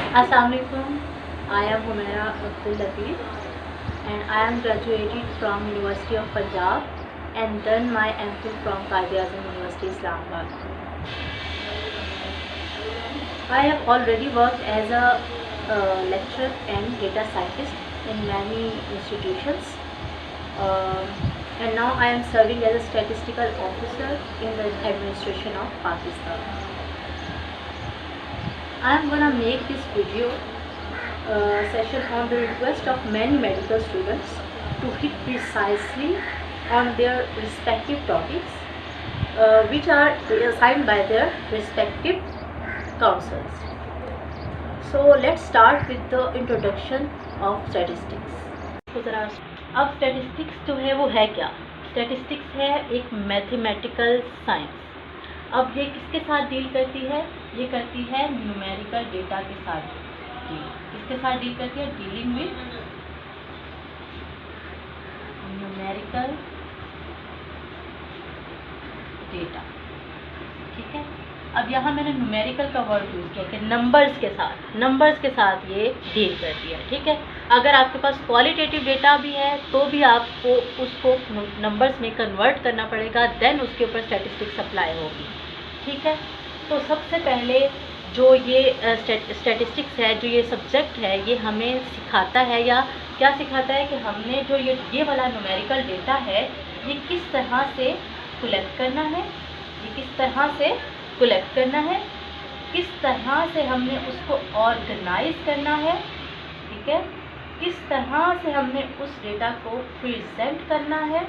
Assalamualaikum. I am Humaira Abdul Latif and I am graduated from University of Punjab and done my MPhil from Quaid-e-Azam University, Islamabad. I have already worked as a lecturer and data scientist in many institutions, and now I am serving as a statistical officer in the administration of Pakistan. I am gonna make this video session on the request of many medical students to hit precisely on their respective topics, which are assigned by their respective counselors. So let's start with the introduction of statistics. तो ज़रा अब statistics जो है वो है क्या? Statistics है एक मैथमेटिकल साइंस। अब ये किसके साथ डील करती है? ये करती है न्यूमेरिकल डेटा के साथ डील। किसके साथ डील करती है? Dealing with numerical data. ठीक है, अब यहाँ मैंने न्यूमेरिकल का वर्ड यूज़ किया कि नंबर्स के साथ ये डील करती है। ठीक है, अगर आपके पास क्वालिटेटिव डेटा भी है तो भी आपको उसको नंबर्स में कन्वर्ट करना पड़ेगा, देन उसके ऊपर स्टैटिस्टिक्स अप्लाई होगी। ठीक है, तो सबसे पहले जो ये स्टैटिस्टिक्स है, जो ये सब्जेक्ट है, ये हमें सिखाता है या क्या सिखाता है कि हमने जो ये वाला न्यूमेरिकल डेटा है ये किस तरह से कलेक्ट करना है, किस तरह से हमने उसको ऑर्गेनाइज करना है। ठीक है, किस तरह से हमने उस डेटा को प्रेजेंट करना है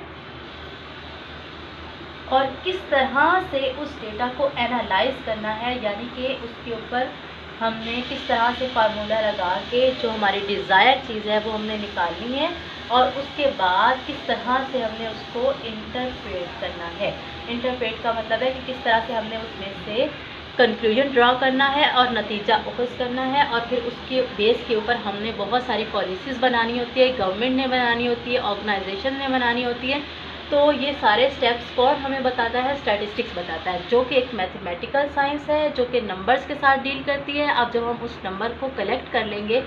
और किस तरह से उस डेटा को एनालाइज करना है, यानी कि उसके ऊपर हमने किस तरह से फार्मूला लगा के जो हमारी डिज़ायर चीज़ है वो हमने निकालनी है और उसके बाद किस तरह से हमने उसको इंटरप्रेट करना है। इंटरप्रेट का मतलब है कि किस तरह से हमने उसमें से कंक्लूजन ड्रा करना है और नतीजा अखज़ करना है, और फिर उसके बेस के ऊपर हमने बहुत सारी पॉलिसीज़ बनानी होती है, गवर्नमेंट ने बनानी होती है, ऑर्गेनाइजेशन ने बनानी होती है। तो ये सारे स्टेप्स कौन हमें बताता है? स्टैटिस्टिक्स बताता है, जो कि एक मैथमेटिकल साइंस है जो कि नंबर्स के साथ डील करती है। अब जब हम उस नंबर को कलेक्ट कर लेंगे,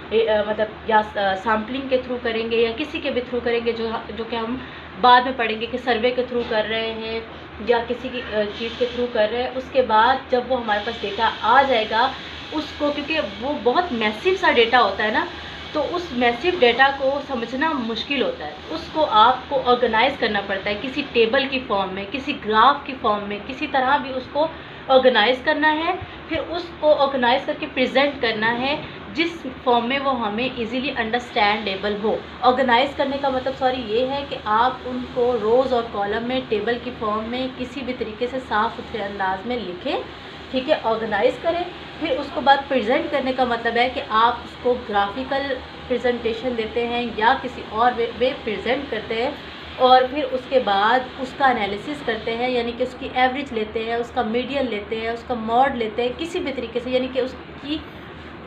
मतलब या सैम्पलिंग के थ्रू करेंगे या किसी के भी थ्रू करेंगे, जो कि हम बाद में पढ़ेंगे कि सर्वे के थ्रू कर रहे हैं या किसी की चीज़ के थ्रू कर रहे हैं, उसके बाद जब वो हमारे पास डेटा आ जाएगा उसको, क्योंकि वो बहुत मैसिव सा डेटा होता है ना, तो उस मैसिव डेटा को समझना मुश्किल होता है। उसको आपको ऑर्गेनाइज करना पड़ता है किसी टेबल की फॉर्म में, किसी ग्राफ की फॉर्म में, किसी तरह भी उसको ऑर्गेनाइज करना है, फिर उसको ऑर्गेनाइज करके प्रेजेंट करना है जिस फॉर्म में वो हमें इजीली अंडरस्टैंडेबल हो। ऑर्गेनाइज करने का मतलब ये है कि आप उनको रोज़ और कॉलम में टेबल की फॉर्म में किसी भी तरीके से साफ़ सुथरे अंदाज में लिखें। ठीक है, ऑर्गेनाइज करें। फिर उसको बाद प्रेजेंट करने का मतलब है कि आप उसको ग्राफिकल प्रेजेंटेशन देते हैं या किसी और वे प्रेजेंट करते हैं, और फिर उसके बाद उसका एनालिसिस करते हैं, यानी कि उसकी एवरेज लेते हैं, उसका मीडियन लेते हैं, उसका मॉड लेते हैं, किसी भी तरीके से, यानी कि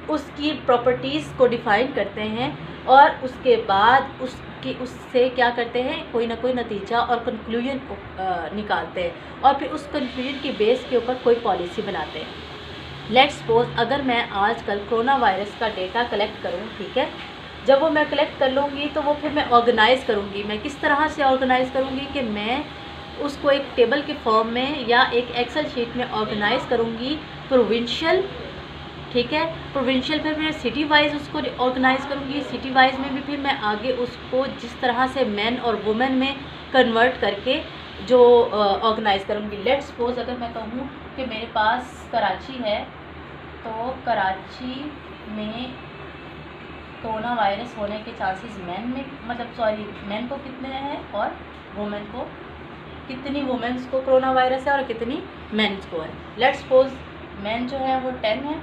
उसकी प्रॉपर्टीज़ को डिफ़ाइन करते हैं, और उसके बाद उससे क्या करते हैं, कोई ना कोई नतीजा और कंक्लूजन निकालते हैं, और फिर उस कंक्लूजन की बेस के ऊपर कोई पॉलिसी बनाते हैं। लेट्स सपोज अगर मैं आजकल कोरोना वायरस का डेटा कलेक्ट करूँ, ठीक है, जब वो मैं कलेक्ट कर लूँगी तो वो फिर मैं ऑर्गेनाइज़ करूँगी। मैं किस तरह से ऑर्गेनाइज़ करूँगी कि मैं उसको एक टेबल के फॉर्म में या एक एक्सेल शीट में ऑर्गेनाइज़ करूँगी प्रोविंशियल। ठीक है, प्रोविंशियल फिर मैं सिटी वाइज उसको ऑर्गेनाइज़ करूँगी। सिटी वाइज में भी फिर मैं आगे उसको जिस तरह से मैन और वुमेन में कन्वर्ट करके जो ऑर्गेनाइज़ करूँगी। लेट्स सपोज अगर मैं कहूँ कि मेरे पास कराची है, तो कराची में कोरोना वायरस होने के चांसेस मैन को कितने हैं और वुमेन को कितनी वुमेन्स को कोरोना वायरस है और कितनी मेंस को है। लेट्स सपोज मैन जो है वो 10 है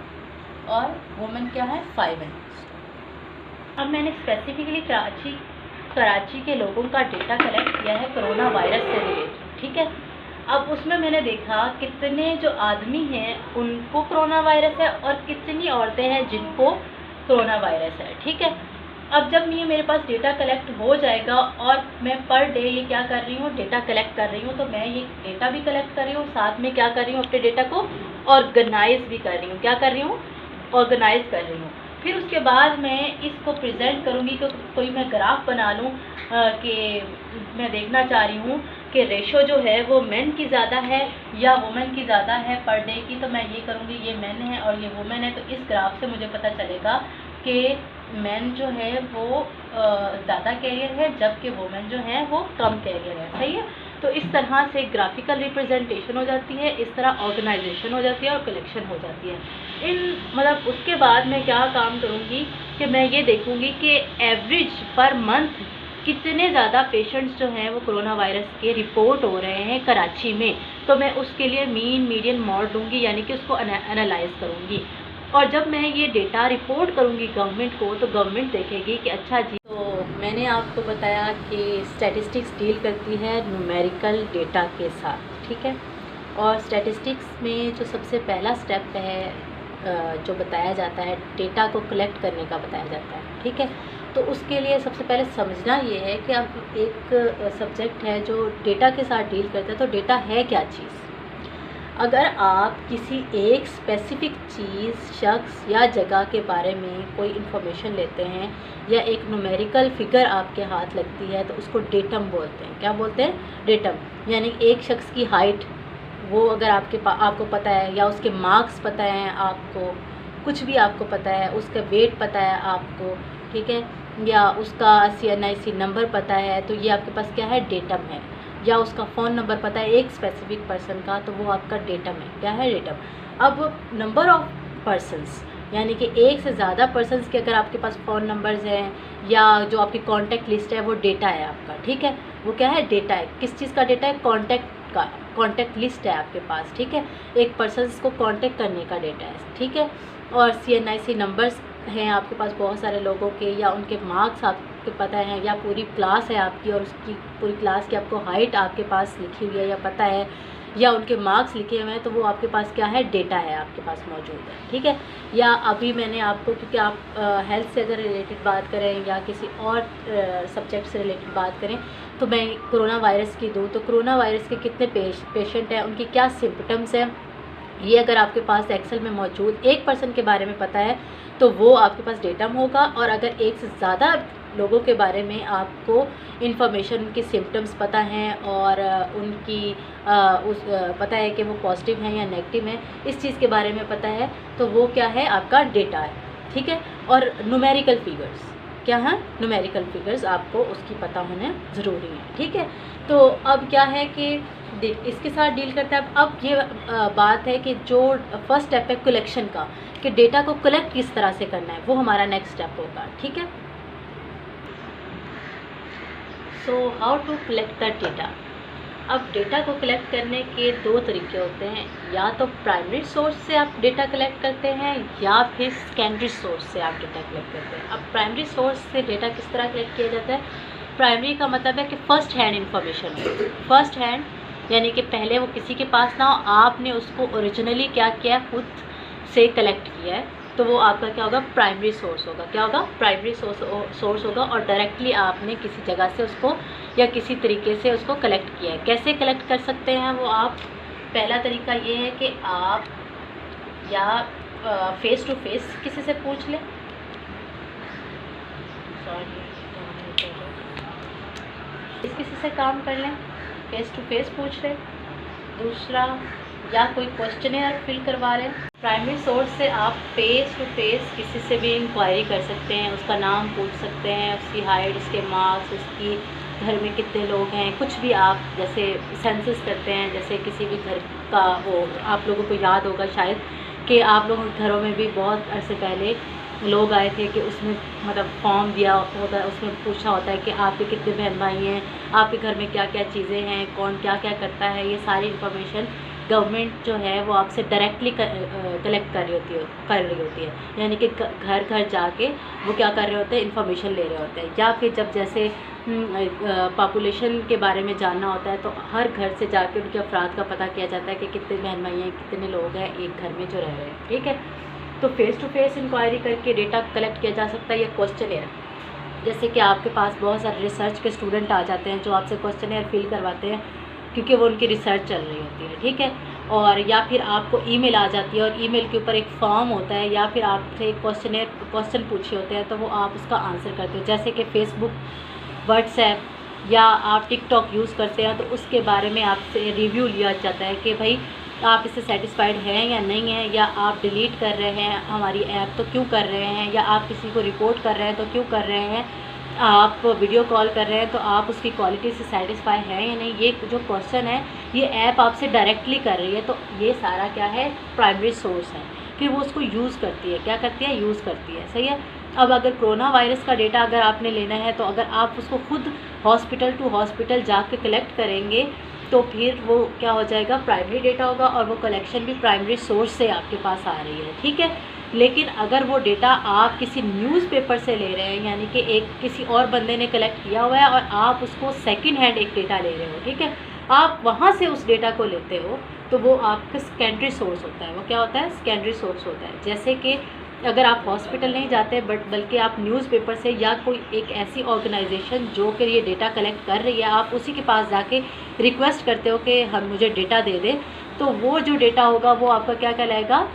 और वुमेन क्या है 5 है। अब मैंने स्पेसिफिकली कराची के लोगों का डेटा कलेक्ट किया है कोरोना वायरस से रिलेटेड। ठीक है, अब उसमें मैंने देखा कितने जो आदमी हैं उनको कोरोना वायरस है और कितनी औरतें हैं जिनको कोरोना वायरस है। ठीक है, अब जब ये मेरे पास डेटा कलेक्ट हो जाएगा और मैं पर डे ये क्या कर रही हूँ, डेटा कलेक्ट कर रही हूँ, तो मैं ये डेटा भी कलेक्ट कर रही हूँ, साथ में क्या कर रही हूँ, अपने डेटा को ऑर्गेनाइज भी कर रही हूँ। क्या कर रही हूँ, ऑर्गेनाइज कर रही हूँ। फिर उसके बाद मैं इसको प्रेजेंट करूँगी कि कोई मैं ग्राफ बना लूँ कि मैं देखना चाह रही हूँ कि रेशो जो है वो मेन की ज़्यादा है या वुमेन की ज़्यादा है पर डे की। तो मैं ये करूँगी, ये मेन है और ये वुमेन है, तो इस ग्राफ से मुझे पता चलेगा कि मेन जो है वो ज़्यादा कैरियर है जबकि वुमेन जो है वो कम कैरियर है। सही है। तो इस तरह से ग्राफिकल रिप्रेजेंटेशन हो जाती है, इस तरह ऑर्गेनाइजेशन हो जाती है और कलेक्शन हो जाती है। मतलब उसके बाद मैं क्या काम करूँगी कि मैं ये देखूँगी कि एवरेज पर मंथ कितने ज़्यादा पेशेंट्स जो हैं वो कोरोना वायरस के रिपोर्ट हो रहे हैं कराची में। तो मैं उसके लिए मीन मीडियन मॉड दूँगी, यानी कि उसको एनालाइज करूँगी। और जब मैं ये डेटा रिपोर्ट करूँगी गवर्नमेंट को, तो गवर्नमेंट देखेगी कि अच्छा जी। तो मैंने आपको बताया कि स्टैटिस्टिक्स डील करती है न्यूमेरिकल डेटा के साथ, ठीक है। और स्टैटिस्टिक्स में जो सबसे पहला स्टेप है जो बताया जाता है, डेटा को कलेक्ट करने का बताया जाता है, ठीक है। तो उसके लिए सबसे पहले समझना ये है कि अब एक सब्जेक्ट है जो डेटा के साथ डील करता है। तो डेटा है क्या चीज़? अगर आप किसी एक स्पेसिफ़िक चीज़, शख्स या जगह के बारे में कोई इन्फॉर्मेशन लेते हैं या एक न्यूमेरिकल फिगर आपके हाथ लगती है तो उसको डेटम बोलते हैं। क्या बोलते हैं? डेटम। यानी एक शख्स की हाइट, वो अगर आपको पता है, या उसके मार्क्स पता हैं आपको, कुछ भी आपको पता है, उसका वेट पता है आपको, ठीक है, या उसका CNIC नंबर पता है, तो ये आपके पास क्या है? डेटम है। या उसका फ़ोन नंबर पता है एक स्पेसिफिक पर्सन का, तो वो आपका डेटम है। क्या है? डेटम। अब नंबर ऑफ़ पर्सन्स, यानी कि एक से ज़्यादा पर्सन्स के अगर आपके पास फ़ोन नंबर्स हैं या जो आपकी कॉन्टैक्ट लिस्ट है वो डेटा है आपका, ठीक है। वो क्या है? डेटा है। किस चीज़ का डेटा है? कॉन्टैक्ट का। कॉन्टैक्ट लिस्ट है आपके पास, ठीक है। एक पर्सन्स को कॉन्टैक्ट करने का डेटा है, ठीक है। और CNIC नंबर्स हैं आपके पास बहुत सारे लोगों के, या उनके मार्क्स आपको पता है, या पूरी क्लास है आपकी और उसकी पूरी क्लास की आपको हाइट आपके पास लिखी हुई है या पता है, या उनके मार्क्स लिखे हुए हैं, तो वो आपके पास क्या है? डेटा है आपके पास मौजूद है, ठीक है। या अभी मैंने आपको, क्योंकि आप हेल्थ से अगर रिलेटेड बात करें या किसी और सब्जेक्ट से रिलेटेड बात करें, तो मैं कोरोना वायरस की दूँ तो कोरोना वायरस के कितने पेशेंट हैं, उनकी क्या सिम्पटम्स हैं, ये अगर आपके पास एक्सेल में मौजूद एक पर्सन के बारे में पता है तो वो आपके पास डेटम होगा। और अगर एक से ज़्यादा लोगों के बारे में आपको इन्फॉर्मेशन, उनकी सिम्पटम्स पता हैं और उनकी पता है कि वो पॉजिटिव हैं या नेगेटिव हैं, इस चीज़ के बारे में पता है, तो वो क्या है? आपका डेटा है, ठीक है। और न्यूमेरिकल फिगर्स क्या है? न्यूमेरिकल फिगर्स आपको उसकी पता होना ज़रूरी है, ठीक है। तो अब क्या है कि इसके साथ डील करते हैं। अब ये बात है कि जो फर्स्ट स्टेप है कलेक्शन का, कि डेटा को कलेक्ट किस तरह से करना है, वो हमारा नेक्स्ट स्टेप होगा, ठीक है। So how to collect the data. अब डेटा को कलेक्ट करने के दो तरीके होते हैं, या तो प्राइमरी सोर्स से आप डेटा कलेक्ट करते हैं या फिर सेकेंडरी सोर्स से आप डेटा कलेक्ट करते हैं। अब प्राइमरी सोर्स से डेटा किस तरह कलेक्ट किया जाता है? प्राइमरी का मतलब है कि first hand information. First hand यानी कि पहले वो किसी के पास ना हो, आपने उसको ओरिजिनली क्या किया, खुद से कलेक्ट किया है, तो वो आपका क्या होगा? प्राइमरी सोर्स होगा। क्या होगा? प्राइमरी सोर्स होगा। और डायरेक्टली आपने किसी जगह से उसको या किसी तरीके से उसको कलेक्ट किया है। कैसे कलेक्ट कर सकते हैं वो आप? पहला तरीका ये है कि आप या फेस टू फेस किसी से पूछ लें, किसी से काम कर लें, फेस टू फेस पूछ लें। दूसरा, या कोई क्वेश्चनेयर फिल करवा लें। प्राइमरी सोर्स से आप फेस टू फेस किसी से भी इंक्वायरी कर सकते हैं, उसका नाम पूछ सकते हैं, उसकी हाइट, उसके मार्क्स, उसकी घर में कितने लोग हैं, कुछ भी आप जैसे सेंसस करते हैं, जैसे किसी भी घर का वो आप लोगों को याद होगा शायद कि आप लोगों के घरों में भी बहुत अरसे पहले लोग आए थे कि उसमें मतलब फॉर्म दिया होता है, उसमें पूछा होता है कि आपके कितने बहन भाई हैं, आपके घर में क्या क्या चीज़ें हैं, कौन क्या क्या करता है। ये सारी इन्फॉर्मेशन गवर्नमेंट जो है वो आपसे डायरेक्टली कलेक्ट कर रही होती है, यानी कि घर घर जाके वो क्या कर रहे होते हैं? इन्फॉर्मेशन ले रहे होते हैं। या फिर जब जैसे पॉपुलेशन के बारे में जानना होता है तो हर घर से जाके उनके अफराद का पता किया जाता है कि कितने बहन भाई हैं, कितने लोग हैं एक घर में जो रह रहे हैं, ठीक है। तो फेस टू फेस इंक्वायरी करके डेटा कलेक्ट किया जा सकता है। या क्वेश्चनेयर, जैसे कि आपके पास बहुत सारे रिसर्च के स्टूडेंट आ जाते हैं जो आपसे क्वेश्चनेयर फिल करवाते हैं क्योंकि वो उनकी रिसर्च चल रही होती है, ठीक है। और या फिर आपको ईमेल आ जाती है और ईमेल के ऊपर एक फॉर्म होता है या फिर आपसे क्वेश्चन पूछे होते हैं, तो वो आप उसका आंसर करते हो। जैसे कि फ़ेसबुक, व्हाट्सएप या आप टिकटॉक यूज़ करते हैं, तो उसके बारे में आपसे रिव्यू लिया जाता है कि भाई आप इससे सेटिस्फाइड हैं या नहीं हैं, या आप डिलीट कर रहे हैं हमारी ऐप तो क्यों कर रहे हैं, या आप किसी को रिपोर्ट कर रहे हैं तो क्यों कर रहे हैं, आप वीडियो कॉल कर रहे हैं तो आप उसकी क्वालिटी से सेटिस्फाई हैं या नहीं। ये जो क्वेश्चन है ये ऐप आपसे डायरेक्टली कर रही है, तो ये सारा क्या है, प्राइमरी सोर्स है। फिर वो उसको यूज़ करती है, क्या करती है, यूज़ करती है, सही है। अब अगर कोरोना वायरस का डेटा अगर आपने लेना है, तो अगर आप उसको खुद हॉस्पिटल टू हॉस्पिटल जाकर कलेक्ट करेंगे तो फिर वो क्या हो जाएगा, प्राइमरी डेटा होगा, और वो कलेक्शन भी प्राइमरी सोर्स से आपके पास आ रही है, ठीक है। लेकिन अगर वो डेटा आप किसी न्यूज़पेपर से ले रहे हैं, यानी कि एक किसी और बंदे ने कलेक्ट किया हुआ है और आप उसको सेकंड हैंड एक डेटा ले रहे हो, ठीक है, आप वहाँ से उस डेटा को लेते हो, तो वो आपका सेकेंडरी सोर्स होता है। वो क्या होता है, सेकेंडरी सोर्स होता है। जैसे कि अगर आप हॉस्पिटल नहीं जाते बल्कि आप न्यूज़पेपर से या कोई एक ऐसी ऑर्गेनाइजेशन जो कि ये डेटा कलेक्ट कर रही है, आप उसी के पास जाके रिक्वेस्ट करते हो कि हम मुझे डेटा दे दे, तो वो जो डेटा होगा वो आपका क्या कहलाएगा,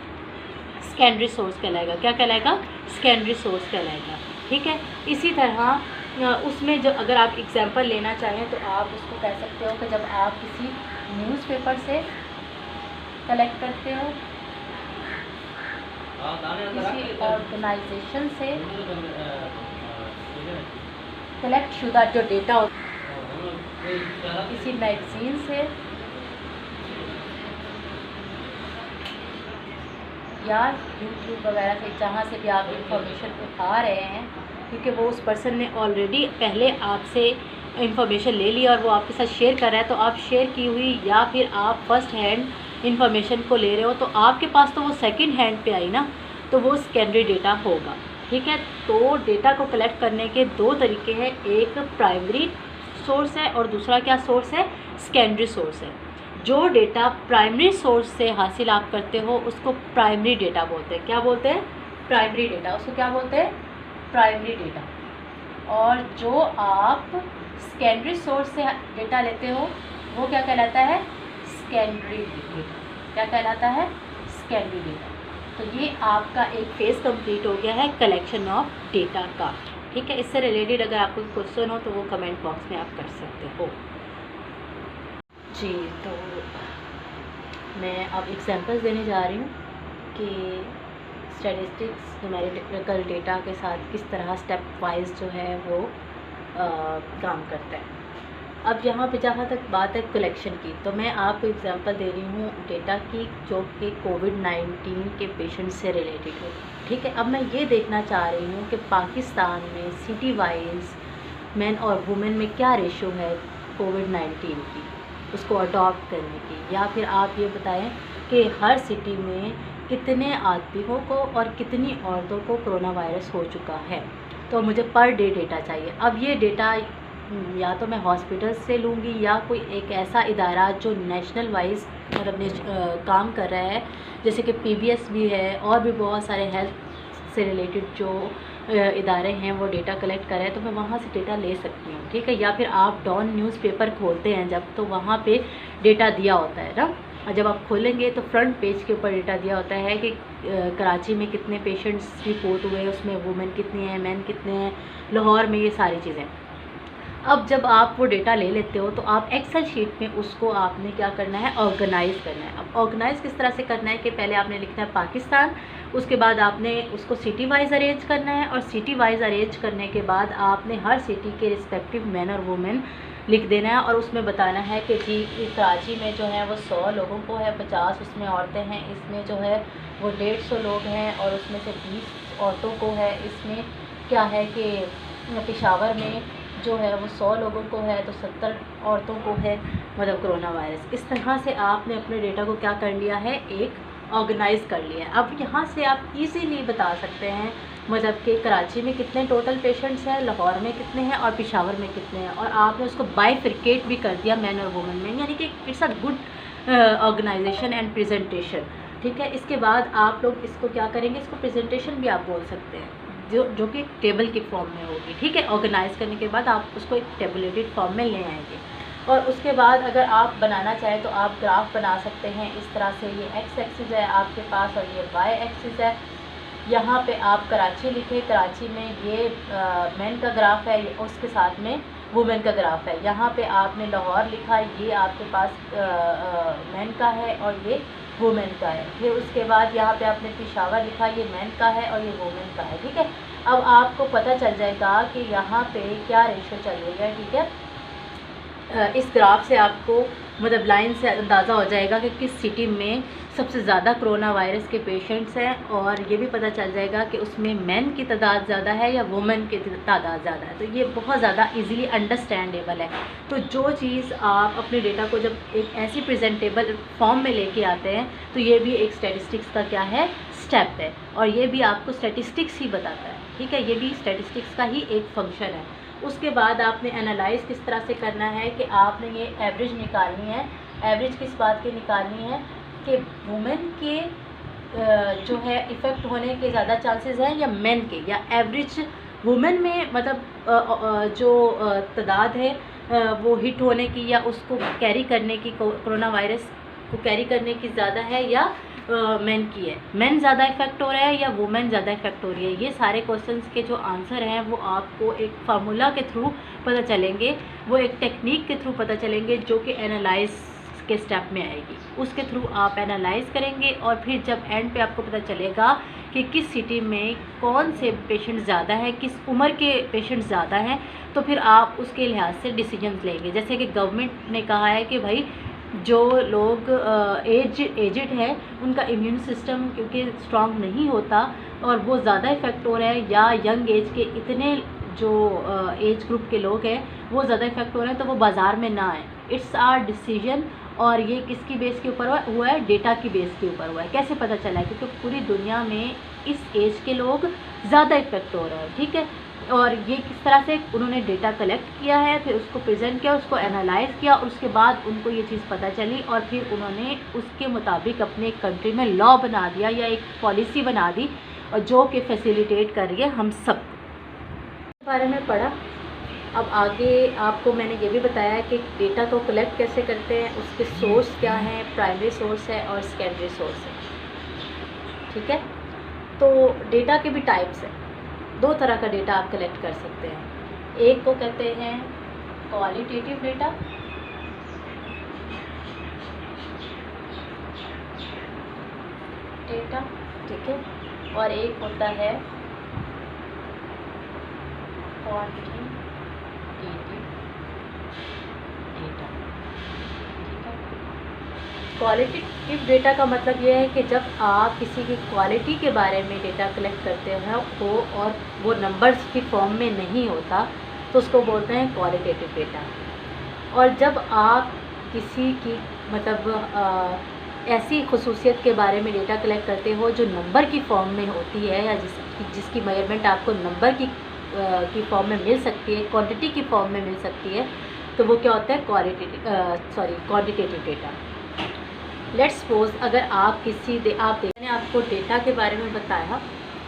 सेकेंडरी सोर्स कहलाएगा। क्या कहलाएगा, सेकेंडरी सोर्स कहलाएगा, ठीक है। इसी तरह उसमें जो अगर आप एग्जांपल लेना चाहें तो आप उसको कह सकते हो कि जब आप किसी न्यूज़पेपर से कलेक्ट करते हो, किसी ऑर्गेनाइजेशन से कलेक्ट शुदा जो डेटा होता है, किसी मैगज़ीन से या यूट्यूब वगैरह से, जहाँ से भी आप इंफॉर्मेशन उठा रहे हैं, क्योंकि वो उस पर्सन ने ऑलरेडी पहले आपसे इंफॉर्मेशन ले ली और वो आपके साथ शेयर कर रहा है, तो आप शेयर की हुई या फिर आप फर्स्ट हैंड इंफॉर्मेशन को ले रहे हो, तो आपके पास तो वो सेकंड हैंड पे आई ना, तो वो सेकेंडरी डेटा होगा, ठीक है। तो डेटा को कलेक्ट करने के दो तरीके हैं, एक प्राइमरी सोर्स है और दूसरा क्या सोर्स है, सेकेंडरी सोर्स है। जो डेटा प्राइमरी सोर्स से हासिल आप करते हो उसको प्राइमरी डेटा बोलते हैं। क्या बोलते हैं, प्राइमरी डेटा, उसको क्या बोलते हैं, प्राइमरी डेटा। और जो आप सेकेंडरी सोर्स से डेटा लेते हो वो क्या कहलाता है, सेकेंडरी डेटा। क्या कहलाता है, सेकेंडरी डेटा। तो ये आपका एक फेज़ कंप्लीट हो गया है कलेक्शन ऑफ डेटा का, ठीक है। इससे रिलेटेड अगर आपको क्वेश्चन हो तो वो कमेंट बॉक्स में आप कर सकते हो जी। तो मैं अब एग्जांपल्स देने जा रही हूँ कि स्टैटिस्टिक्स न्यूमेरिकल डेटा के साथ किस तरह स्टेप वाइज जो है वो काम करता है। अब यहाँ पे जहाँ तक बात है कलेक्शन की, तो मैं आपको एग्जांपल दे रही हूँ डेटा की जो कि कोविड-19 के पेशेंट से रिलेटेड हो, ठीक है। अब मैं ये देखना चाह रही हूँ कि पाकिस्तान में सिटी वाइज मेन और वुमेन में क्या रेशो है कोविड-19 की, उसको अडॉप्ट करने की, या फिर आप ये बताएं कि हर सिटी में कितने आदमियों को और कितनी औरतों को कोरोना वायरस हो चुका है। तो मुझे पर डे डेटा चाहिए। अब ये डेटा या तो मैं हॉस्पिटल से लूँगी या कोई एक ऐसा इदारा जो नेशनल वाइज मतलब काम कर रहा है, जैसे कि पीबीएस भी है और भी बहुत सारे हेल्थ से रिलेटेड जो इदारे हैं वो डेटा कलेक्ट कर रहे हैं, तो मैं वहाँ से डेटा ले सकती हूँ, ठीक है। या फिर आप डॉन न्यूज़पेपर खोलते हैं जब, तो वहाँ पे डेटा दिया होता है ना, और जब आप खोलेंगे तो फ्रंट पेज के ऊपर डेटा दिया होता है कि कराची में कितने पेशेंट्स रिपोर्ट हुए, उसमें वुमेन कितनी हैं, मैन कितने हैं, लाहौर में, ये सारी चीज़ें। अब जब आप वो डेटा ले लेते हो तो आप एक्सेल शीट में उसको आपने क्या करना है, ऑर्गेनाइज़ करना है। अब ऑर्गेनाइज़ किस तरह से करना है कि पहले आपने लिखना है पाकिस्तान, उसके बाद आपने उसको सिटी वाइज अरेंज करना है, और सिटी वाइज अरेंज करने के बाद आपने हर सिटी के रिस्पेक्टिव मैन और वुमेन लिख देना है, और उसमें बताना है कि जी कराची में जो है वो 100 लोगों को है, 50 उसमें औरतें हैं, इसमें जो है वो 150 लोग हैं, और उसमें से 20 औरतों को है, इसमें क्या है कि पेशावर में जो है वो 100 लोगों को है, तो 70 औरतों को है मतलब कोरोना वायरस। इस तरह से आपने अपने डेटा को क्या कर लिया है, एक ऑर्गेनाइज़ कर लिया है। अब यहाँ से आप इजीली बता सकते हैं मतलब कि कराची में कितने टोटल पेशेंट्स हैं, लाहौर में कितने हैं और पेशावर में कितने हैं, और आपने उसको बाइफरकेट भी कर दिया मैन और वुमेन में, यानी कि it's a good organisation and presentation, ठीक है। इसके बाद आप लोग इसको क्या करेंगे, इसको प्रेजेंटेशन भी आप बोल सकते हैं, जो कि टेबल के फॉर्म में होगी, ठीक है। ऑर्गेनाइज़ करने के बाद आप उसको एक टेबुलेटेड फॉर्म में ले आएंगे। और उसके बाद अगर आप बनाना चाहें तो आप ग्राफ बना सकते हैं इस तरह से। ये एक्स एक्सिस है आपके पास और ये वाई एक्सिस है। यहाँ पे आप कराची लिखे, कराची में ये मैन का ग्राफ है, उसके साथ में वुमेन का ग्राफ है। यहाँ पे आपने लाहौर लिखा, ये आपके पास मैन का है और ये वुमेन का है। फिर उसके बाद यहाँ पे आपने पेशावर लिखा, ये मैन का है और ये वुमेन का है, ठीक है। अब आपको पता चल जाएगा कि यहाँ पे क्या रेशो चल रही है, ठीक है। इस ग्राफ से आपको मतलब लाइन से अंदाज़ा हो जाएगा कि किस सिटी में सबसे ज़्यादा कोरोना वायरस के पेशेंट्स हैं, और ये भी पता चल जाएगा कि उसमें मेन की तादाद ज़्यादा है या वुमेन की तादाद ज़्यादा है। तो ये बहुत ज़्यादा इजीली अंडरस्टैंडेबल है। तो जो चीज़ आप अपने डेटा को जब एक ऐसी प्रेजेंटेबल फॉर्म में लेके आते हैं तो ये भी एक स्टैटिस्टिक्स का क्या है, स्टेप है, और ये भी आपको स्टैटिस्टिक्स ही बताता है, ठीक है। ये भी स्टैटिस्टिक्स का ही एक फंक्शन है। उसके बाद आपने एनालाइज किस तरह से करना है कि आपने ये एवरेज निकालनी है। एवरेज किस बात की निकालनी है कि वुमेन के जो है इफ़ेक्ट होने के ज़्यादा चांसेस हैं या मेन के, या एवरेज वुमेन में मतलब जो तादाद है वो हिट होने की या उसको कैरी करने की, कोरोना वायरस को कैरी करने की ज़्यादा है या मेन की है। मेन ज़्यादा इफेक्ट हो रहा है या वुमेन ज़्यादा इफेक्ट हो रही है। ये सारे क्वेश्चंस के जो आंसर हैं वो आपको एक फार्मूला के थ्रू पता चलेंगे, वो एक टेक्निक के थ्रू पता चलेंगे जो कि एनालाइज के स्टेप में आएगी। उसके थ्रू आप एनालाइज करेंगे और फिर जब एंड पे आपको पता चलेगा कि किस सिटी में कौन से पेशेंट ज़्यादा है, किस उम्र के पेशेंट ज़्यादा हैं, तो फिर आप उसके लिहाज से डिसीजंस लेंगे। जैसे कि गवर्नमेंट ने कहा है कि भाई जो लोग एजिड है उनका इम्यून सिस्टम क्योंकि स्ट्रांग नहीं होता और वो ज़्यादा इफ़ेक्ट हो रहा है, या यंग एज के इतने जो एज ग्रुप के लोग हैं वो ज़्यादा इफ़ेक्ट हो रहे हैं, तो वो बाज़ार में ना आए। It's our decision. और ये किसकी बेस के ऊपर हुआ है, डेटा की बेस के ऊपर हुआ है। कैसे पता चला है, क्योंकि पूरी दुनिया में इस एज के लोग ज़्यादा इफ़ेक्ट हो रहे हैं, ठीक है। और ये किस तरह से उन्होंने डेटा कलेक्ट किया है, फिर उसको प्रेजेंट किया, उसको एनालाइज किया, और उसके बाद उनको ये चीज़ पता चली और फिर उन्होंने उसके मुताबिक अपने कंट्री में लॉ बना दिया या एक पॉलिसी बना दी, और जो कि फैसिलिटेट कर रही है हम सब के बारे में पढ़ा। अब आगे आपको मैंने ये भी बताया कि डेटा को कलेक्ट कैसे करते हैं, उसके सोर्स क्या हैं, प्राइमरी सोर्स है और सेकेंडरी सोर्स है, ठीक है। तो डेटा के भी टाइप्स हैं। दो तरह का डेटा आप कलेक्ट कर सकते हैं। एक को कहते हैं क्वालिटेटिव डेटा, ठीक है, और एक होता है क्वांटिटेटिव डेटा, ठीक है। क्वालिटेटिव डेटा का मतलब ये है कि जब आप किसी की क्वालिटी के बारे में डेटा कलेक्ट करते हैं हो और वो नंबर्स की फॉर्म में नहीं होता तो उसको बोलते हैं क्वालिटेटिव डेटा। और जब आप किसी की मतलब ऐसी खसूसियत के बारे में डेटा कलेक्ट करते हो जो नंबर की फॉर्म में होती है या जिसकी मेजरमेंट आपको नंबर की फॉर्म में मिल सकती है, क्वांटिटी की फॉर्म में मिल सकती है, तो वो क्या होता है क्वांटिटेटिव डेटा। लेट्स सपोज अगर आप मैंने आपको डेटा के बारे में बताया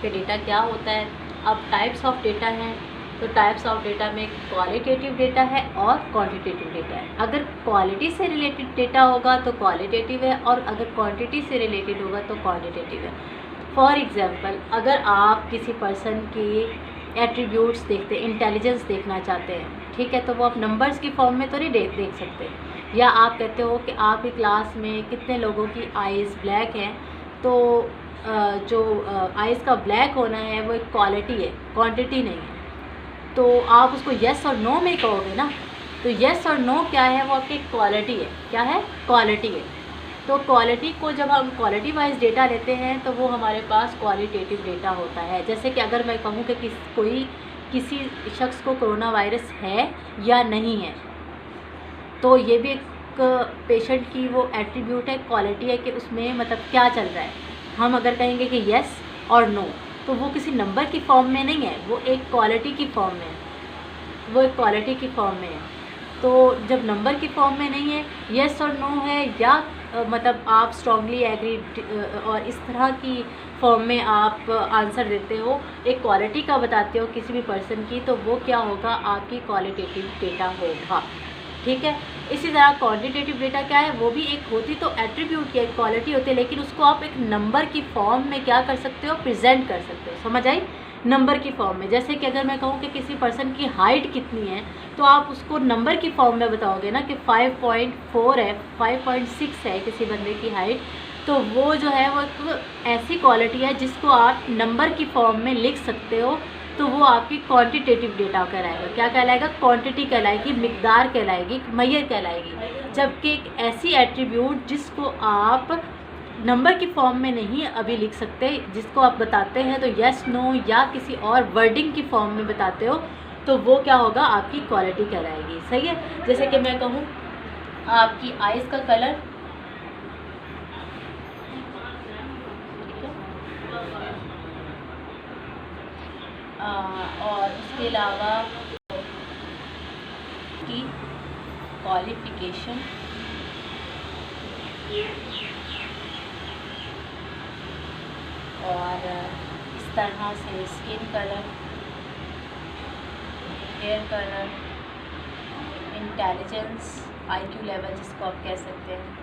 कि डेटा क्या होता है। अब टाइप्स ऑफ डेटा हैं, तो टाइप्स ऑफ डेटा में क्वालिटेटिव डेटा है और क्वांटिटेटिव डेटा है। अगर क्वालिटी से रिलेटेड डेटा होगा तो क्वालिटेटिव है, और अगर क्वांटिटी से रिलेटेड होगा तो क्वांटिटेटिव है। फॉर एग्जांपल, अगर आप किसी पर्सन की एट्रीब्यूट्स देखते, इंटेलिजेंस देखना चाहते हैं, ठीक है, तो वो आप नंबर्स की फॉर्म में तो नहीं देख सकते। या आप कहते हो कि आपकी क्लास में कितने लोगों की आइज़ ब्लैक हैं, तो जो आइज़ का ब्लैक होना है वो एक क्वालिटी है, क्वांटिटी नहीं है। तो आप उसको येस और नो में कहोगे ना, तो येस और नो क्या है, वो आपकी क्वालिटी है। क्या है? क्वालिटी है। तो क्वालिटी को जब हम क्वालिटी वाइज डेटा लेते हैं तो वो हमारे पास क्वालिटेटिव डेटा होता है। जैसे कि अगर मैं कहूँ कि किसी शख्स को कोरोना वायरस है या नहीं है, तो ये भी एक पेशेंट की वो एट्रीब्यूट है, क्वालिटी है कि उसमें मतलब क्या चल रहा है। हम अगर कहेंगे कि येस और नो, तो वो किसी नंबर की फॉर्म में नहीं है, वो एक क्वालिटी की फॉर्म में है, वो एक क्वालिटी की फॉर्म में है। तो जब नंबर की फॉर्म में नहीं है, येस और नो है, या मतलब आप स्ट्रांगली एग्री और इस तरह की फॉर्म में आप आंसर देते हो, एक क्वालिटी का बताते हो किसी भी पर्सन की, तो वो क्या होगा, आपकी क्वालिटेटिव डेटा होगा। ठीक है। इसी तरह क्वांटिटेटिव डेटा क्या है, वो भी एक होती तो एट्रीब्यूट की एक क्वालिटी होती है, लेकिन उसको आप एक नंबर की फॉर्म में क्या कर सकते हो, प्रेजेंट कर सकते हो। समझ आई, नंबर की फॉर्म में। जैसे कि अगर मैं कहूँ कि किसी पर्सन की हाइट कितनी है, तो आप उसको नंबर की फॉर्म में बताओगे ना कि 5.4 है, 5.6 है किसी बंदे की हाइट, तो वो जो है वो एक ऐसी क्वालिटी है जिसको आप नंबर की फॉर्म में लिख सकते हो, तो वो आपकी क्वांटिटेटिव डेटा कहलाएगा। क्या कहलाएगा, क्वांटिटी कहलाएगी, मिकदार कहलाएगी, मैयर कहलाएगी। जबकि एक ऐसी एट्रीब्यूट जिसको आप नंबर की फॉर्म में नहीं अभी लिख सकते, जिसको आप बताते हैं तो यस नो या किसी और वर्डिंग की फॉर्म में बताते हो, तो वो क्या होगा, आपकी क्वालिटी कहलाएगी। सही है। जैसे कि मैं कहूँ आपकी आइज़ का कलर, और उसके अलावा की क्वालिफिकेशन, और इस तरह से skin colour, hair colour, intelligence, IQ level जिसको आप कह सकते हैं,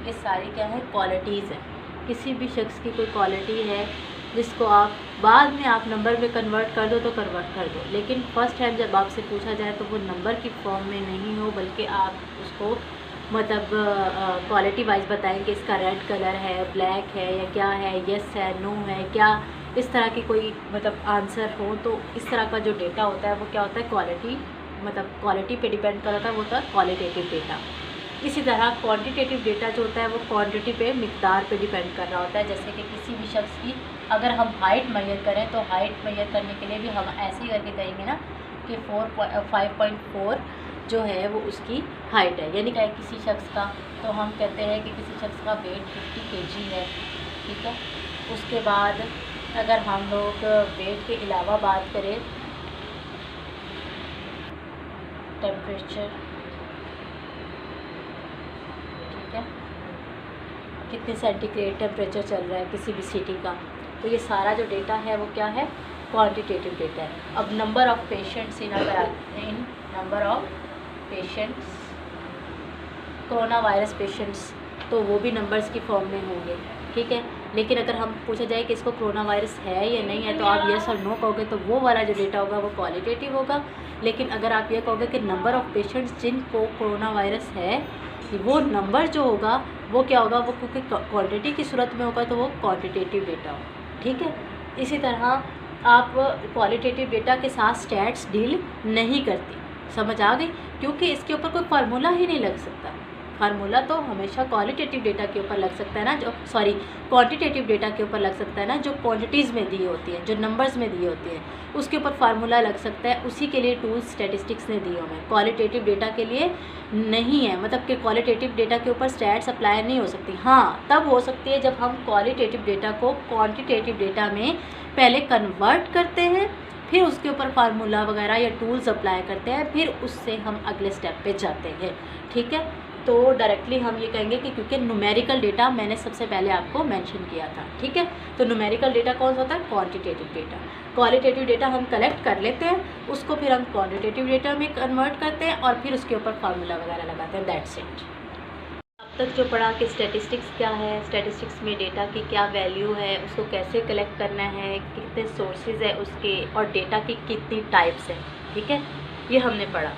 ये सारी क्या है, क्वालिटीज़ है। किसी भी शख्स की कोई क्वालिटी है जिसको आप बाद में आप नंबर में कन्वर्ट कर दो तो कन्वर्ट कर दो, लेकिन फ़र्स्ट हैंड जब आपसे पूछा जाए तो वो नंबर की फॉर्म में नहीं हो, बल्कि आप उसको मतलब क्वालिटी वाइज बताएं कि इसका रेड कलर है, ब्लैक है या क्या है, येस है, नो है, क्या इस तरह की कोई मतलब आंसर हो। तो इस तरह का जो डेटा होता है वो क्या होता है, क्वालिटी, मतलब क्वालिटी पे डिपेंड कर होता है, वो होता है क्वालिटेटिव डेटा। इसी तरह क्वांटिटेटिव डेटा जो होता है वो क्वांटिटी पे, मिकदार पे डिपेंड कर रहा होता है। जैसे कि किसी भी शख्स की अगर हम हाइट मेजर करें तो हाइट मेजर करने के लिए भी हम ऐसे ही करके कहेंगे ना कि 5.4 जो है वो उसकी हाइट है। यानी कि किसी शख्स का, तो हम कहते हैं कि किसी शख्स का वेट 50 kg है, ठीक है। उसके बाद अगर हम लोग वेट के अलावा बात करें, टेम्परेचर, ठीक है, कितने सेंटीग्रेड टेम्परेचर चल रहा है किसी भी सिटी का, तो ये सारा जो डेटा है वो क्या है, क्वांटिटेटिव डेटा है। अब number of patients in number of patients, corona virus patients, तो वो भी नंबर्स की फॉर्म में होंगे, ठीक है। लेकिन अगर हम पूछा जाए कि इसको कोरोना वायरस है या नहीं है, तो आप येस और नो कहोगे तो वो वाला जो डेटा होगा वो क्वालिटेटिव होगा। लेकिन अगर आप ये कहोगे कि नंबर ऑफ़ पेशेंट्स जिनको कोरोना वायरस है, वो नंबर जो होगा वो क्या होगा, वो क्योंकि क्वांटिटी की सूरत में होगा तो वो क्वांटिटेटिव डेटा होगा, ठीक है। इसी तरह आप क्वालिटेटिव डेटा के साथ स्टैट्स डील नहीं करती, समझ आ गई, क्योंकि इसके ऊपर कोई फार्मूला ही नहीं लग सकता। फार्मूला तो हमेशा क्वालिटेटिव डेटा के ऊपर लग सकता है ना, जो क्वांटिटेटिव डेटा के ऊपर लग सकता है ना, जो क्वांटिटीज़ में दी होती हैं, जो नंबर्स में दी होती हैं, उसके ऊपर फार्मूला लग सकता है। उसी के लिए टूल्स स्टैटिस्टिक्स ने दिए हुए हैं, क्वालिटेटिव डेटा के लिए नहीं है। मतलब कि क्वालिटेटिव डेटा के ऊपर स्टैट्स अप्लाई नहीं हो सकती। हाँ, तब हो सकती है जब हम क्वालिटेटिव डेटा को क्वांटिटेटिव डेटा में पहले कन्वर्ट करते हैं, फिर उसके ऊपर फार्मूला वगैरह या टूल्स अप्लाई करते हैं, फिर उससे हम अगले स्टेप पे जाते हैं, ठीक है। तो डायरेक्टली हम ये कहेंगे कि क्योंकि न्यूमेरिकल डेटा मैंने सबसे पहले आपको मेंशन किया था, ठीक है। तो न्यूमेरिकल डेटा कौन सा होता है, क्वांटिटेटिव डेटा। क्वालिटेटिव डेटा हम कलेक्ट कर लेते हैं, उसको फिर हम क्वांटिटेटिव डेटा में कन्वर्ट करते हैं और फिर उसके ऊपर फार्मूला वगैरह लगाते हैं, दैट्स इट। अब तक जो पढ़ा कि स्टैटिस्टिक्स क्या है, स्टैटिस्टिक्स में डेटा की क्या वैल्यू है, उसको कैसे कलेक्ट करना है, कितने सोर्सेज है उसके, और डेटा की कितनी टाइप्स हैं, ठीक है, ये हमने पढ़ा।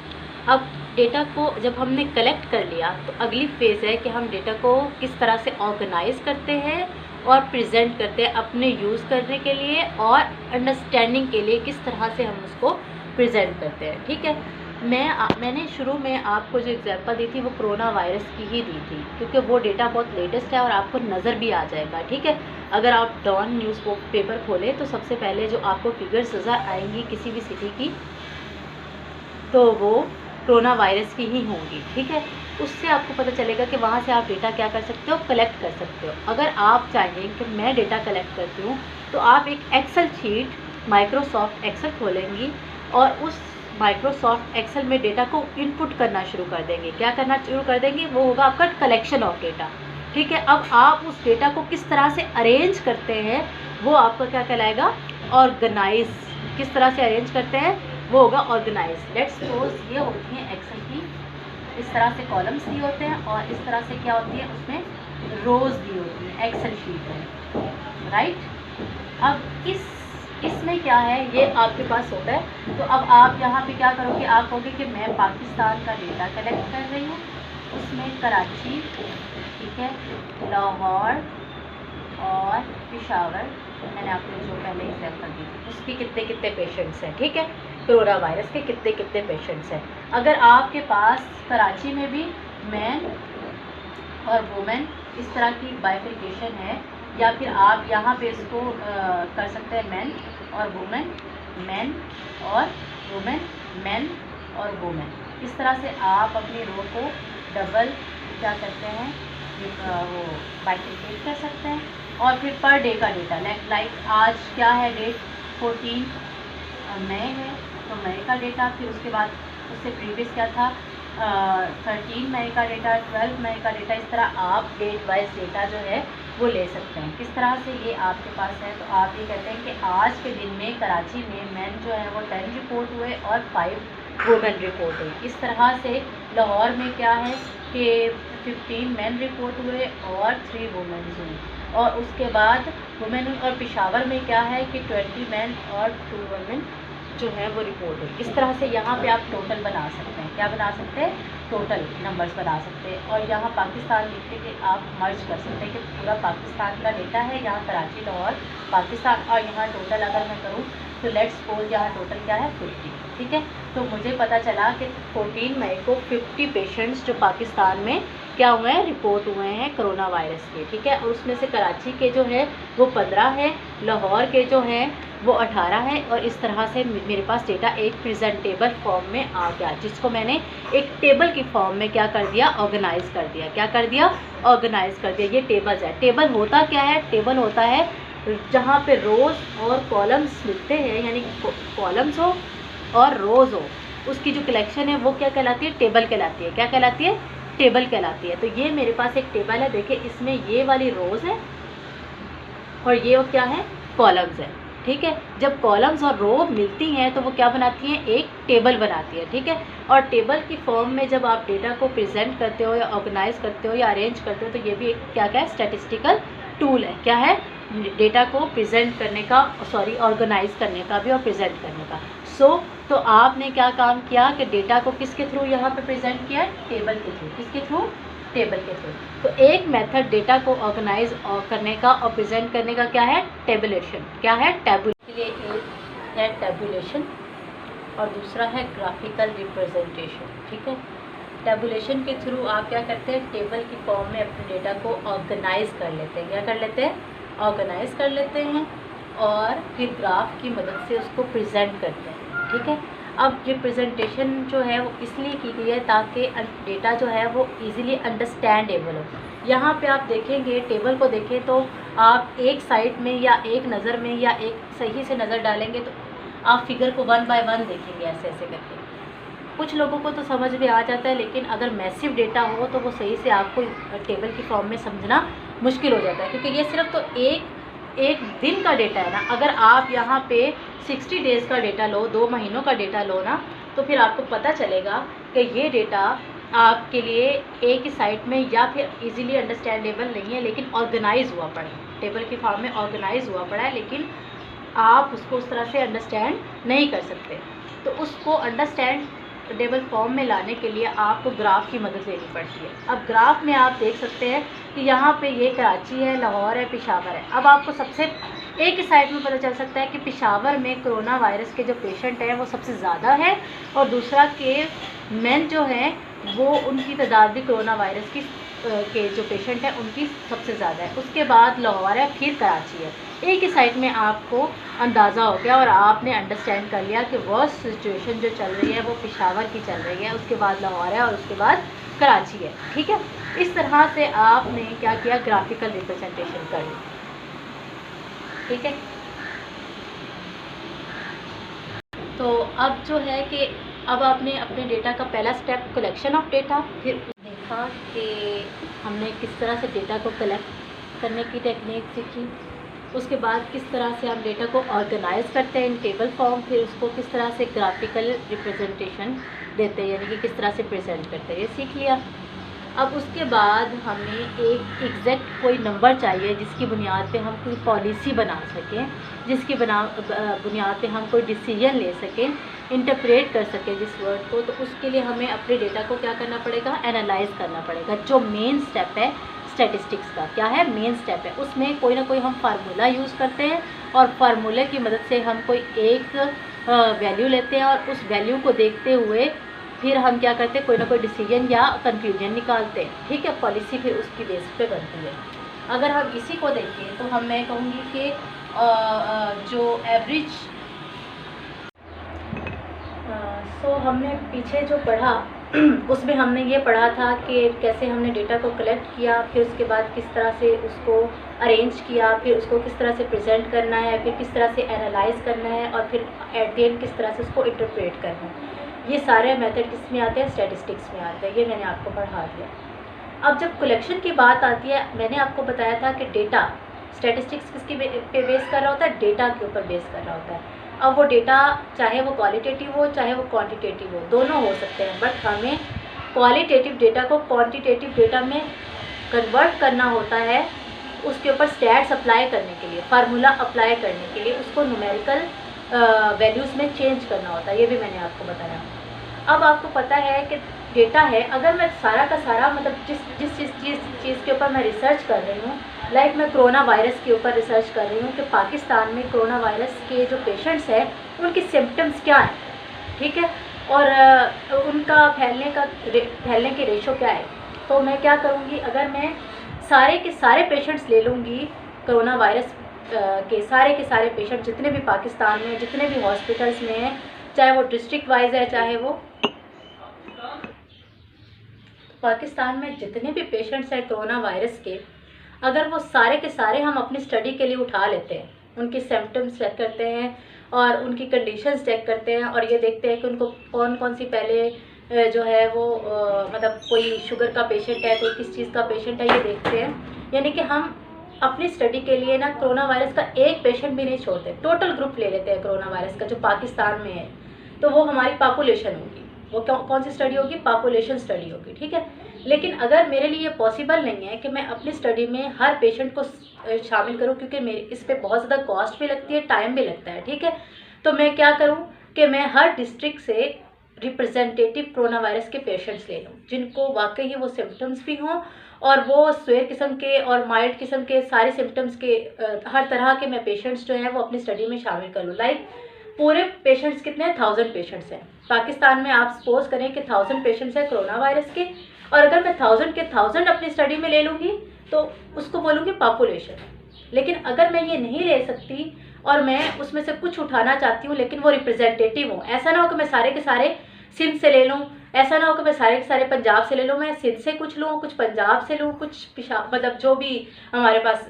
अब डेटा को जब हमने कलेक्ट कर लिया तो अगली फेज़ है कि हम डेटा को किस तरह से ऑर्गेनाइज करते हैं और प्रेजेंट करते हैं अपने यूज़ करने के लिए और अंडरस्टैंडिंग के लिए, किस तरह से हम उसको प्रेजेंट करते हैं, ठीक है। मैंने शुरू में आपको जो एग्जांपल दी थी वो कोरोना वायरस की ही दी थी, क्योंकि वो डेटा बहुत लेटेस्ट है और आपको नज़र भी आ जाएगा, ठीक है। अगर आप डॉन न्यूज़ पेपर खोलें तो सबसे पहले जो आपको फिगर्स नज़र आएंगी किसी भी सिटी की, तो वो कोरोना वायरस की ही होंगी, ठीक है। उससे आपको पता चलेगा कि वहाँ से आप डेटा क्या कर सकते हो, कलेक्ट कर सकते हो। अगर आप चाहें कि मैं डेटा कलेक्ट करती हूँ तो आप एक एक्सेल शीट माइक्रोसॉफ्ट एक्सेल खोलेंगी और उस माइक्रोसॉफ्ट एक्सेल में डेटा को इनपुट करना शुरू कर देंगे। क्या करना शुरू कर देंगे, वो होगा आपका कलेक्शन ऑफ डेटा, ठीक है। अब आप उस डेटा को किस तरह से अरेंज करते हैं वो आपका क्या कहलाएगा, ऑर्गेनाइज। किस तरह से अरेंज करते हैं, वो होगा ऑर्गेनाइज। लेट्स सपोज ये होती हैं एक्सेल की, इस तरह से कॉलम्स दिए होते हैं और इस तरह से क्या होती है, उसमें रोज दी होती है एक्सेल शीट में, राइट। अब इसमें क्या है, ये आपके पास होता है। तो अब आप यहाँ पे क्या करोगे, आप कहोगे कि मैं पाकिस्तान का डेटा कलेक्ट कर रही हूँ, उसमें कराची, ठीक है, लाहौर और पेशावर, मैंने आपको जो पहले एग्जाम्पल दी थी, उसके कितने कितने पेशेंट्स हैं, ठीक है, कोरोना वायरस के कितने कितने पेशेंट्स हैं। अगर आपके पास कराची में भी मैन और वुमेन इस तरह की बाइफिकेशन है, या फिर आप यहाँ पे इसको कर सकते हैं मैन और वुमेन, मैन और वुमेन, मैन और वुमेन, इस तरह से आप अपनी रो को डबल क्या करते हैं, वो बाइफिकेट कर सकते हैं। और फिर पर डे का डेटा, लाइक आज क्या है डेट, 14 मई है, तो मई का डेटा, फिर उसके बाद उससे प्रीवियस क्या था, 13 मई का डेटा, 12 मई का डेटा, इस तरह आप डेट वाइज डेटा जो है वो ले सकते हैं। किस तरह से ये आपके पास है, तो आप ये कहते हैं कि आज के दिन में कराची में मैन जो है वो 10 रिपोर्ट हुए और 5 वुमेन रिपोर्ट हुई। इस तरह से लाहौर में क्या है कि 15 मैन रिपोर्ट हुए और 3 वुमेन हुई, और उसके बाद वुमेन, और पेशावर में क्या है कि 20 मैन और 2 वुमेन जो है वो रिपोर्ट हुई। इस तरह से यहाँ पे आप टोटल बना सकते हैं, क्या बना सकते हैं, टोटल नंबर्स बना सकते हैं। और यहाँ पाकिस्तान लिख के आप मर्ज कर सकते हैं कि पूरा पाकिस्तान का डेटा है, यहाँ कराची, लाहौर, पाकिस्तान, और यहाँ टोटल अगर मैं करूँ तो लेट्स सपोज यहाँ टोटल क्या है 50, ठीक है। तो मुझे पता चला कि 14 मई को 50 पेशेंट्स जो पाकिस्तान में क्या हुए हैं, रिपोर्ट हुए हैं कोरोना वायरस के, ठीक है। और उसमें से कराची के जो है वो 15 है, लाहौर के जो हैं वो 18 है, और इस तरह से मेरे पास डेटा एक प्रेजेंटेबल फॉर्म में आ गया, जिसको मैंने एक टेबल की फॉर्म में क्या कर दिया, ऑर्गेनाइज कर दिया। क्या कर दिया, ऑर्गेनाइज कर दिया। ये टेबल्स है। टेबल होता क्या है, टेबल होता है जहाँ पे रोज़ और कॉलम्स लिखते हैं, यानी कॉलम्स हो और रोज़ हो, उसकी जो कलेक्शन है वो क्या कहलाती है, टेबल कहलाती है। क्या कहलाती है, टेबल कहलाती है। तो ये मेरे पास एक टेबल है, देखिए इसमें ये वाली रोज़ है और ये क्या है, कॉलम्स है, ठीक है। जब कॉलम्स और रो मिलती हैं तो वो क्या बनाती हैं, एक टेबल बनाती है, ठीक है। और टेबल की फॉर्म में जब आप डेटा को प्रेजेंट करते हो या ऑर्गेनाइज करते हो या अरेंज करते हो, तो ये भी एक क्या है, स्टैटिस्टिकल टूल है। क्या है, डेटा को प्रेजेंट करने का, ऑर्गेनाइज करने का भी और प्रेजेंट करने का। तो आपने क्या काम किया कि डेटा को किसके थ्रू यहाँ पे प्रेजेंट किया, टेबल के थ्रू। किसके थ्रू, टेबल के थ्रू। तो एक मेथड डेटा को ऑर्गेनाइज करने का और प्रेजेंट करने का क्या है, टेबुलेशन। क्या है, टेबुलेशन। के लिए एक है टेबुलेशन और दूसरा है ग्राफिकल रिप्रेजेंटेशन, ठीक है। टेबुलेशन के थ्रू आप क्या करते हैं, टेबल की फॉर्म में अपने डेटा को ऑर्गेनाइज कर लेते हैं। क्या कर लेते हैं, ऑर्गेनाइज कर लेते हैं, और फिर ग्राफ की मदद से उसको प्रेजेंट करते हैं, ठीक है। अब ये प्रेजेंटेशन जो है वो इसलिए की गई है ताकि डेटा जो है वो इजीली अंडरस्टैंडेबल हो। यहाँ पे आप देखेंगे, टेबल को देखें तो आप एक साइड में या एक नज़र में या एक सही से नज़र डालेंगे तो आप फिगर को 1 बाय 1 देखेंगे, ऐसे ऐसे करके। कुछ लोगों को तो समझ में आ जाता है, लेकिन अगर मैसिव डेटा हो तो वो सही से आपको टेबल की फॉर्म में समझना मुश्किल हो जाता है, क्योंकि ये सिर्फ तो एक दिन का डेटा है ना। अगर आप यहाँ पे 60 डेज़ का डेटा लो, 2 महीनों का डेटा लो ना, तो फिर आपको पता चलेगा कि ये डेटा आपके लिए एक ही साइट में या फिर इजीली अंडरस्टैंडेबल नहीं है, लेकिन ऑर्गेनाइज हुआ पड़ा है, टेबल की फॉर्म में ऑर्गेनाइज हुआ पड़ा है, लेकिन आप उसको उस तरह से अंडरस्टैंड नहीं कर सकते। तो उसको अंडरस्टैंडेबल फॉर्म में लाने के लिए आपको ग्राफ की मदद लेनी पड़ती है। अब ग्राफ में आप देख सकते हैं कि यहाँ पे ये कराची है, लाहौर है, पेशावर है। अब आपको सबसे एक ही साइड में पता चल सकता है कि पेशावर में कोरोना वायरस के जो पेशेंट हैं वो सबसे ज़्यादा है, और दूसरा के मेन जो हैं वो उनकी तादाद भी कोरोना वायरस की के जो पेशेंट हैं उनकी सबसे ज़्यादा है। उसके बाद लाहौर है, फिर कराची है। एक ही साइड में आपको अंदाज़ा हो गया और आपने अंडरस्टैंड कर लिया कि वर्स्ट सिचुएशन जो चल रही है वो पेशावर की चल रही है, उसके बाद लाहौर है और उसके बाद कराची है, ठीक है। इस तरह से आपने क्या किया, ग्राफिकल रिप्रेजेंटेशन कर ली, ठीक है। तो अब जो है कि अब आपने अपने डेटा का पहला स्टेप कलेक्शन ऑफ डेटा, फिर देखा कि हमने किस तरह से डेटा को कलेक्ट करने की टेक्निक सीखी, उसके बाद किस तरह से हम डेटा को ऑर्गेनाइज करते हैं इन टेबल फॉर्म, फिर उसको किस तरह से ग्राफिकल रिप्रेजेंटेशन देते हैं, यानी कि किस तरह से प्रेजेंट करते हैं, ये सीख लिया। अब उसके बाद हमें एक एग्जैक्ट कोई नंबर चाहिए जिसकी बुनियाद पे हम कोई पॉलिसी बना सकें, जिसकी बुनियाद पे हम कोई डिसीजन ले सकें, इंटरप्रेट कर सकें जिस वर्ड को। तो उसके लिए हमें अपने डेटा को क्या करना पड़ेगा, एनालाइज करना पड़ेगा। जो मेन स्टेप है स्टैटिस्टिक्स का, क्या है मेन स्टेप है, उसमें कोई ना कोई हम फार्मूला यूज़ करते हैं और फार्मूले की मदद से हम कोई एक वैल्यू लेते हैं और उस वैल्यू को देखते हुए फिर हम क्या करते हैं, कोई ना कोई डिसीजन या कंक्लूजन निकालते हैं। ठीक है, पॉलिसी फिर उसकी बेस पे बनती है। अगर हम इसी को देखें तो मैं कहूँगी कि जो एवरेज हमने पीछे जो पढ़ा उसमें हमने ये पढ़ा था कि कैसे हमने डेटा को कलेक्ट किया, फिर उसके बाद किस तरह से उसको अरेंज किया, फिर उसको किस तरह से प्रेजेंट करना है, फिर किस तरह से एनालाइज करना है और फिर एट द एंड किस तरह से उसको इंटरप्रेट करना है। ये सारे मेथड किस में आते हैं, स्टैटिस्टिक्स में आते हैं। ये मैंने आपको पढ़ा दिया। अब जब कलेक्शन की बात आती है, मैंने आपको बताया था कि डेटा स्टैटिस्टिक्स किसके पे बेस कर रहा होता है, डेटा के ऊपर बेस कर रहा होता है। अब वो डेटा चाहे वो क्वालिटेटिव हो चाहे वो क्वांटिटेटिव हो, दोनों हो सकते हैं, बट हमें क्वालिटेटिव डेटा को क्वांटिटेटिव डेटा में कन्वर्ट करना होता है। उसके ऊपर स्टैट्स अप्लाई करने के लिए, फार्मूला अप्लाई करने के लिए उसको न्यूमेरिकल वैल्यूज़ में चेंज करना होता है। ये भी मैंने आपको बताया। अब आपको पता है कि डेटा है, अगर मैं सारा का सारा मतलब जिस चीज़ के ऊपर मैं रिसर्च कर रही हूँ, लाइक मैं कोरोना वायरस के ऊपर रिसर्च कर रही हूँ कि पाकिस्तान में कोरोना वायरस के जो पेशेंट्स हैं उनकी सिम्टम्स क्या हैं, ठीक है, और उनका फैलने के रेशो क्या है। तो मैं क्या करूँगी, अगर मैं सारे के सारे पेशेंट्स ले लूँगी, कोरोना वायरस के सारे पेशेंट जितने भी पाकिस्तान में जितने भी हॉस्पिटल्स में हैं, चाहे वो डिस्ट्रिक्ट वाइज है चाहे वो पाकिस्तान में जितने भी पेशेंट्स हैं कोरोना वायरस के, अगर वो सारे के सारे हम अपनी स्टडी के लिए उठा लेते हैं, उनके सिम्टम्स चेक करते हैं और उनकी कंडीशंस चेक करते हैं और ये देखते हैं कि उनको कौन कौन सी पहले जो है वो मतलब कोई शुगर का पेशेंट है, कोई किस चीज़ का पेशेंट है, ये देखते हैं। यानी कि हम अपनी स्टडी के लिए ना कोरोना वायरस का एक पेशेंट भी नहीं छोड़ते, टोटल ग्रुप ले लेते हैं कोरोना वायरस का जो पाकिस्तान में है। तो वो हमारी पॉपुलेशन होगी, वो कौन सी स्टडी होगी, पॉपुलेशन स्टडी होगी, ठीक है। लेकिन अगर मेरे लिए पॉसिबल नहीं है कि मैं अपनी स्टडी में हर पेशेंट को शामिल करूं, क्योंकि मेरे इस पर बहुत ज़्यादा कॉस्ट भी लगती है, टाइम भी लगता है, ठीक है। तो मैं क्या करूं कि मैं हर डिस्ट्रिक्ट से रिप्रेजेंटेटिव कोरोना वायरस के पेशेंट्स ले लूँ जिनको वाकई ही वो सिम्टम्स भी हों और वो स्वेयर किस्म के और माइल्ड किस्म के सारे सिम्टम्स के हर तरह के मैं पेशेंट्स जो हैं वो अपनी स्टडी में शामिल कर लूँ। लाइक पूरे पेशेंट्स कितने हैं, 1000 पेशेंट्स हैं पाकिस्तान में। आप सपोज करें कि 1000 पेशेंट्स हैं कोरोना वायरस के, और अगर मैं 1000 के 1000 अपनी स्टडी में ले लूँगी तो उसको बोलूँगी पॉपुलेशन। लेकिन अगर मैं ये नहीं ले सकती और मैं उसमें से कुछ उठाना चाहती हूँ लेकिन वो रिप्रेजेंटेटिव हो, ऐसा ना हो कि मैं सारे के सारे सिंध से ले लूँ, ऐसा ना हो कि मैं सारे के सारे पंजाब से ले लूँ, मैं सिंध से कुछ लूँ, कुछ पंजाब से लूँ, कुछ मतलब जो भी हमारे पास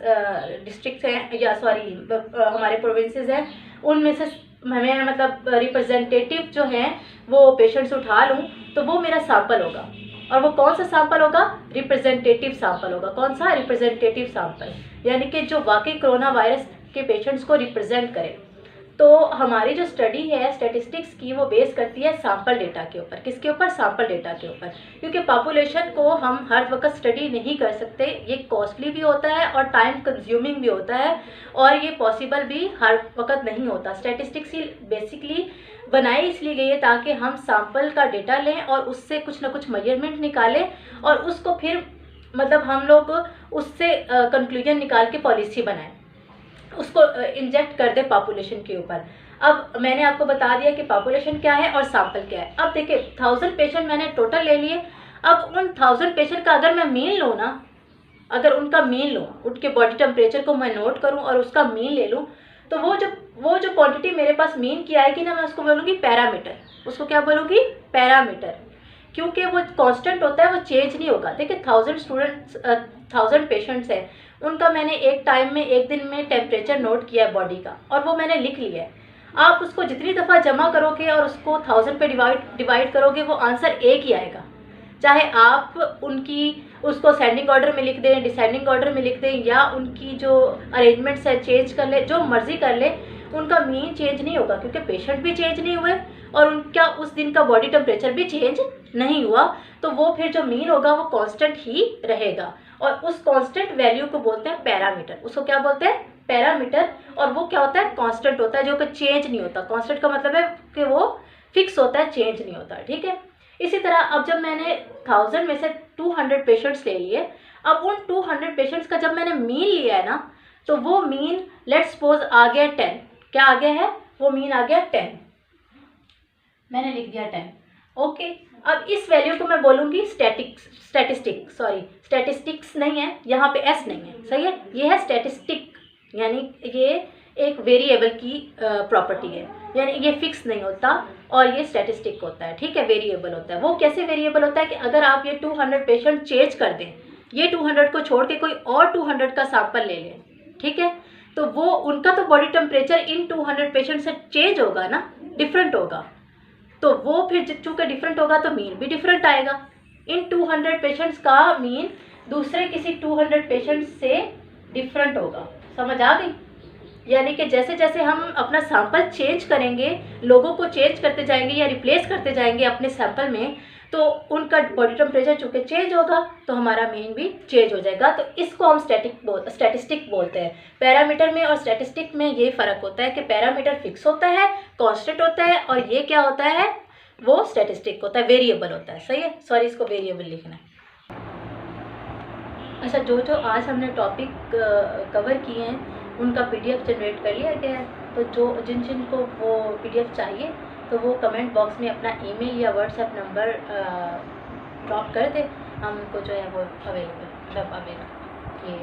डिस्ट्रिक्ट हैं या सॉरी हमारे प्रोविंसेस हैं उनमें से मैं मतलब रिप्रेजेंटेटिव जो हैं वो पेशेंट्स उठा लूँ, तो वो मेरा सैंपल होगा। और वो कौन सा सैंपल होगा, रिप्रेजेंटेटिव सैंपल होगा। कौन सा, रिप्रेजेंटेटिव सैंपल, यानी कि जो वाकई कोरोना वायरस के पेशेंट्स को रिप्रेजेंट करे। तो हमारी जो स्टडी है स्टैटिस्टिक्स की वो बेस करती है सैंपल डेटा के ऊपर। किसके ऊपर, सैंपल डेटा के ऊपर, क्योंकि पॉपुलेशन को हम हर वक्त स्टडी नहीं कर सकते, ये कॉस्टली भी होता है और टाइम कंज्यूमिंग भी होता है और ये पॉसिबल भी हर वक्त नहीं होता। स्टैटिस्टिक्स ही बेसिकली बनाई इसलिए गई है ताकि हम सैंपल का डेटा लें और उससे कुछ ना कुछ मेजरमेंट निकालें और उसको फिर मतलब हम लोग उससे कंक्लूजन निकाल के पॉलिसी बनाएं, उसको इंजेक्ट कर दे पॉपुलेशन के ऊपर। अब मैंने आपको बता दिया कि पॉपुलेशन क्या है और सैंपल क्या है। अब देखिए 1000 पेशेंट मैंने टोटल ले लिए। अब उन 1000 पेशेंट का अगर मैं मीन लूँ ना, अगर उनका मीन लूँ, उनके बॉडी टेम्परेचर को मैं नोट करूँ और उसका मीन ले लूँ, तो वो जो क्वांटिटी मेरे पास मीन की आएगी ना, मैं उसको बोलूँगी पैरामीटर। उसको क्या बोलूँगी, पैरामीटर, क्योंकि वो कांस्टेंट होता है, वो चेंज नहीं होगा। देखिए 1000 पेशेंट्स हैं, उनका मैंने एक टाइम में एक दिन में टेम्परेचर नोट किया है बॉडी का और वो मैंने लिख लिया है। आप उसको जितनी दफ़ा जमा करोगे और उसको 1000 पे डिवाइड करोगे वो आंसर एक ही आएगा। चाहे आप उनकी उसको सेंडिंग ऑर्डर में लिख दें, डिसेंडिंग ऑर्डर में लिख दें, या उनकी जो अरेंजमेंट्स है चेंज कर ले, जो मर्जी कर ले, उनका मीन चेंज नहीं होगा, क्योंकि पेशेंट भी चेंज नहीं हुए और उनका उस दिन का बॉडी टेम्परेचर भी चेंज नहीं हुआ। तो वो फिर जो मीन होगा वो कांस्टेंट ही रहेगा, और उस कांस्टेंट वैल्यू को बोलते हैं पैरामीटर। उसको क्या बोलते हैं? पैरामीटर। और वो क्या होता है? कांस्टेंट होता है, जो कि चेंज नहीं होता। कांस्टेंट का मतलब है कि वो फिक्स होता है, चेंज नहीं होता, ठीक है। इसी तरह अब जब मैंने 1000 में से 200 पेशेंट्स ले लिए, अब उन 200 पेशेंट्स का जब मैंने मीन लिया है ना, तो वो मीन लेट्स सपोज आ गया 10। क्या आ गया है? वो मीन आ गया 10, मैंने लिख दिया 10। ओके, अब इस वैल्यू को मैं बोलूँगी स्टैटिस्टिक्स नहीं है, यहाँ पे एस नहीं है, सही है। ये है स्टैटिस्टिक, यानी ये एक वेरिएबल की प्रॉपर्टी है, यानी ये फिक्स नहीं होता और ये स्टैटिस्टिक होता है, ठीक है, वेरिएबल होता है। वो कैसे वेरिएबल होता है कि अगर आप ये 200 पेशेंट चेंज कर दें, ये 200 को छोड़ के कोई और 200 का सैंपल ले लें, ठीक है, तो वो उनका तो बॉडी टेम्परेचर इन 200 पेशेंट से चेंज होगा ना, डिफरेंट होगा, तो वो फिर चूँकि डिफरेंट होगा तो मीन भी डिफरेंट आएगा। इन 200 पेशेंट्स का मीन दूसरे किसी 200 पेशेंट्स से डिफरेंट होगा। समझ आ गई? यानी कि जैसे जैसे हम अपना सैंपल चेंज करेंगे, लोगों को चेंज करते जाएंगे या रिप्लेस करते जाएंगे अपने सैंपल में, तो उनका बॉडी टेम्परेचर चूँकि चेंज होगा तो हमारा मीन भी चेंज हो जाएगा। तो इसको हम स्टैटिस्टिक बोलते हैं। पैरामीटर में और स्टैटिस्टिक में ये फ़र्क होता है कि पैरामीटर फिक्स होता है, कांस्टेंट होता है, और ये क्या होता है? वो स्टैटिस्टिक होता है, वेरिएबल होता है, सही है। सॉरी, इसको वेरिएबल लिखना है। अच्छा, जो आज हमने टॉपिक कवर किए हैं उनका PDF जनरेट कर लिया गया है, तो जिन को वो PDF चाहिए तो वो कमेंट बॉक्स में अपना ईमेल या व्हाट्सएप नंबर ड्रॉप कर दे, हम उनको जो है वो अवेलेबल किए